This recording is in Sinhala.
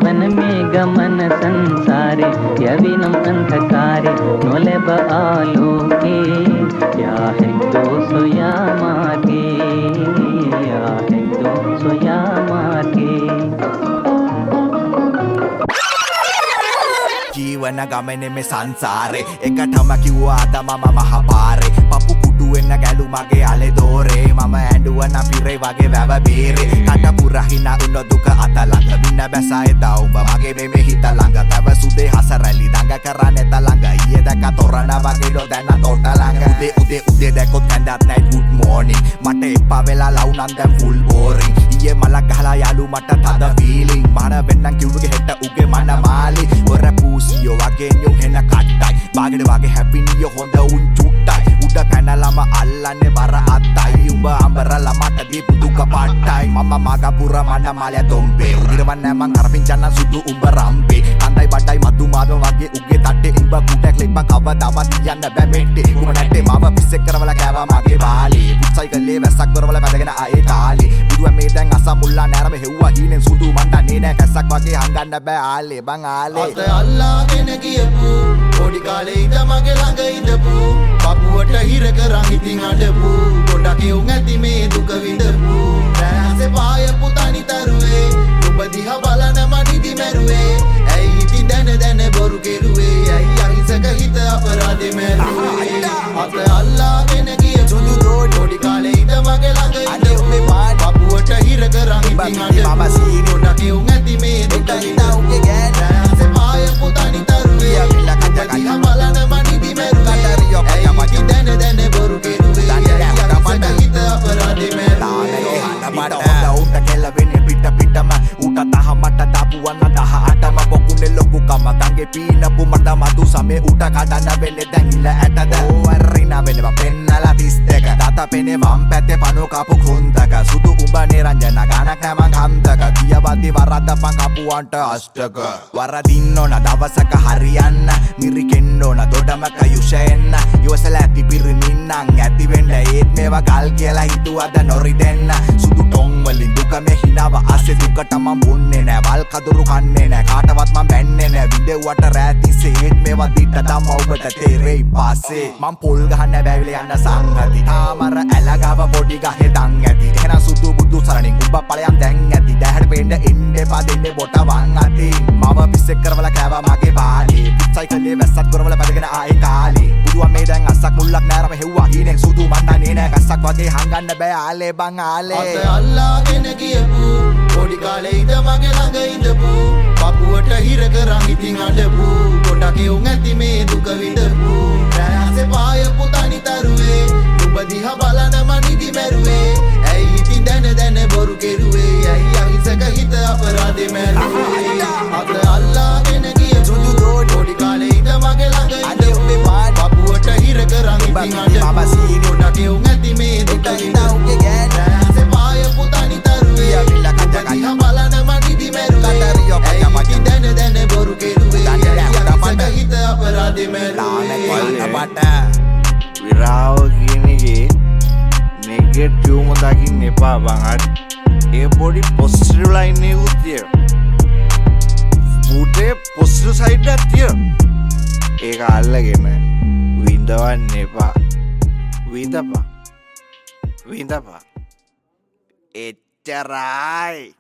वन में गमन संसारे यविनम अंधकारे नोलेब आलोके या है दो सोया मार्गे या है दो सोया मार्गे ජීවන ගමනේ මේ සංසාරේ එකටම කිව්වා මම මහපාරේ පපු කුඩු වෙන්න ගැලු මගේ අලේ දෝරේ මම ඇඬුවන පිරේ වගේ වැව බීරේ කට පුරහිනා උන දුක අත ළඟ මින්න බැසයි දාඹ මගේ මේ හිත ළඟ තව සුදේ හසරලි දඟ කරන්නේ ත ළඟ ඊයේ දැක තොරණ වගේ ඩො දැන තොට ළඟ උදේ දැකොත් කන්දත් නයිට් good morning මට එපා වෙලා ලව් නම් දැන් full boring ඊයේ මලක් ගහලා යාළු මට තද feeling මන වෙන්නම් කිව්වගේ හෙට උගේ මන මාලි ඔර පූසියෝ වගේ nyung හෙන කට්ටයි බාගෙඩ වගේ happy නිය හොඳ උන් චුට්ටයි උඩ පැනලම අල්ලන්නේ බර අත්තයි උඹ අඹරලා මට දීපු දුක පාට්ටයි මම මගපුර මඩ මාලය තොම්බේ උදිරවන්නේ මං අරපින්චන්න සුදු උඹ රම්බේ කන්දයි බඩයි මදු මාව වගේ උගේ තට්ටේ උඹ කුටක් ලිප්ප කවදාවත් යන්න බෑ මෙට්ටේ උඹ නැට්ටේ මාව පිස්සෙක් කරවලා කෑවා මගේ බාලේ පුත්සයිකලේ වැස්සක් කරවලා වැදගෙන ආයේ කාලේ බුදුන් මේ දැන් අසමුල්ලා නෑරම හෙව්වා හීනෙන් සුදු මණ්ඩන්නේ නෑ කැස්සක් වගේ හංගන්න බෑ ආලේ බං ආලේ අත අල්ලාගෙන ගියපු පොඩි කාලේ ඉඳ මගේ ළඟ ඉඳපු පපුවට හිර කරන් ඉතින් අඬපු ගොඩක් යුන් ඇති මේ දුක විඳපු රැසේ පායපු තනි තරුවේ ඔබ දිහා බලන මනිදි මැරුවේ ඇයි ඉතින් දැන බොරු කෙරුවේ ඇයි අහිංසක හිත අපරාධේ මැරුවේ අත අල්ලාගෙන ගියපු පොඩි කාලේ ඉඳ මගේ ළඟ ඉඳපු පපුවට හිර කරන් ඉතින් අඬපු ගොඩක් යුන් ඇති මේ දුක විඳපු රැසේ පායපු තනි තරුවේ ඔබ දිහා බලන මනිදි මැරුවේ ඇයි ඉතින් දැන බොරු කෙරුවේ ඇයි අහිංසක හිත අපරාධේ මැරුවේ උට කෙලවෙන්නේ පිටම උට තහමට දාපුවන්න 18ම පොකුනේ ලොකු කමතන්ගේ පීනපු මට මතු සමේ උට කඩන්න වෙන්නේ දැන් ඉල ඇටද ඕවරිනා වෙනවා පෙන්නලා 32 දාත පෙනේ වම් පැත්තේ පනෝ කපු කුන්දක සුදු උඹ නිරංජන ගානක් නෑ මං හන්දක තියවද්දි වරද්දපන් කපුවන්ට අෂ්ටක වරදින්න ඕන දවසක හරියන්න මිරිකෙන්න ඕන දොඩමක යුෂෙන්න යොසලා ඇති පිරිමින්නම් ඇති වෙන්න ඒත් මේවා ගල් කියලා හිතුවද නොරිදෙන්න සුදු ටොං වලින් දුක මේ හිනාව ආසේ දුකට මම මුන්නේ නෑ වල් කදුරු කන්නේ නෑ කාටවත් මම බැන්නේ නෑ විදෙව්වට රැතිසේ ඒත් මේවා දිට තම ඔබට තේරෙයි පාසේ මම පොල් ගහන්න බැවිල යන්න සංගති තාමර ඇලගව පොඩි ගහේ දන් ඇති එහෙනම් සුදු බුදු සරණින් උඹ ඵලයන් දැන් ඇති දැහැට පෙන්න එන්න එපා දෙන්නේ බොට වන් අති මම පිස්සෙක් කරවලා කෑවා මගේ බාලේ සයිකලේ වැස්සක් කරවලා පැදගෙන ආයේ කාලේ බුදුන් මේ දැන් අස්සක් මුල්ලක් නෑරම හෙව්වා හීනෙන් සුදු මණ්ඩන්නේ නෑ කස්සක් වගේ හංගන්න බෑ ආලේ බං ආලේ අත අල්ලාගෙන ගියපු පොඩි කාලේ ඉඳ මගේ ළඟ ඉඳපු පපුවට හිර කරන් ඉතින් අඬපු ගොඩක් යුන් ඇති මේ දුක විඳපු රැසේ පායපු තනි තරුවේ ඔබ දිහා බලන මනිදි මැරුවේ ඇයි ඉතින් දැන බොරු කෙරුවේ ඇයි අහිංසක හිත අපරාධේ මැරුවේ අත අල්ලාගෙන ගියපු පොඩි කාලේ ඉඳ මගේ ළඟ ඉඳපු පපුවට හිර කරන් ඉතින් අඬපු ගොඩක් යුන් ඇති මේ දුක විඳපු රැසේ පායපු තනි තරුවේ ඔබ දිහා බලන මනිදි මැරුවේ ඇයි ඉතින් දැන බොරු කෙරුවේ ඇයි අහිංසක හිත අපරාධේ මැරුවේ විරාව කියනගේ නෙගෙටිව්ම දකින්න එපා බං හරි ඒ පොඩි පොසිටිව් ලයින් එකකුත් තියෙනවා පුටේ පොසිටිව් සයිඩ් එකක් තියෙනවා ඒක අල්ලගෙන විඳවන්න එපා විඳපන් එච්චරයි